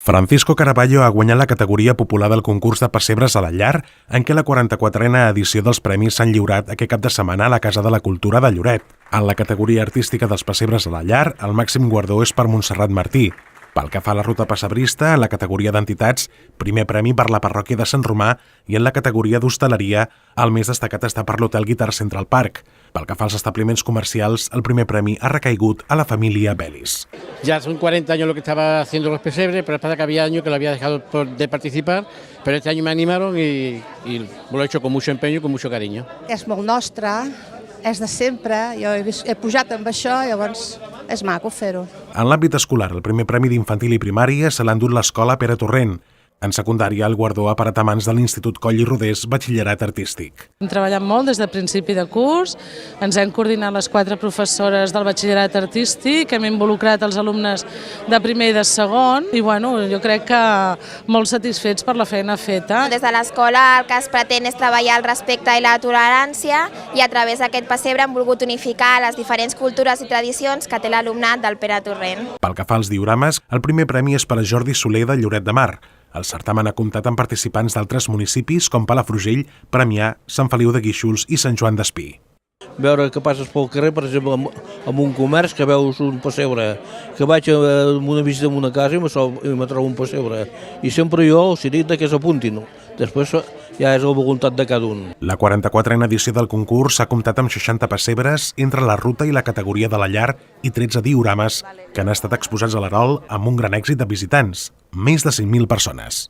Francisco Caraballo ha guanyat la categoria popular del concurs de pessebres a la llar, en què la 44a edició dels premis s'han lliurat aquest cap de setmana a la Casa de la Cultura de Lloret. En la categoria artística dels pessebres a la llar, el màxim guardó és per Montserrat Martí. Pel que fa a la ruta pessebrista, en la categoria d'entitats, primer premi per la parròquia de Sant Romà, i en la categoria d'hostaleria, el més destacat està per l'Hotel Guitar Central Park. Pel que fa als establiments comercials, el primer premi ha recaigut a la família Belis. Ya son 40 años lo que estaba haciendo los pesebres, pero pasa que había años que lo había dejado de participar, pero este año me animaron y lo he hecho con mucho empeño y con mucho cariño. És molt nostre, és de sempre, jo he pujat amb això, llavors és maco fer-ho. En l'àmbit escolar, el primer premi d'infantil i primària se l'ha endut l'escola Pere Torrent. En secundària, el guardó ha parat a mans de l'Institut Coll i Rodés Batxillerat Artístic. Hem treballat molt des de principi de curs, ens hem coordinat les 4 professores del Batxillerat Artístic, hem involucrat els alumnes de primer i de segon i jo crec que molt satisfets per la feina feta. Des de l'escola el que es pretén és treballar el respecte i la tolerància i a través d'aquest pessebre hem volgut unificar les diferents cultures i tradicions que té l'alumnat del Pere Torrent. Pel que fa als diorames, el primer premi és per a Jordi Soler de Lloret de Mar. El certamen ha comptat amb participants d'altres municipis com Palafrugell, Premià, Sant Feliu de Guíxols i Sant Joan d'Espí. Veure que passes pel carrer, per exemple, en un comerç, que veus un pessebre, que vaig a una visita a una casa i me trobo un pessebre. I sempre jo els dic que s'apuntin. Després ja és la voluntat de cada un. La 44a edició del concurs ha comptat amb 60 pessebres entre la ruta i la categoria de la llar i 13 diorames que han estat exposats a l'Erol amb un gran èxit de visitants, més de 5.000 persones.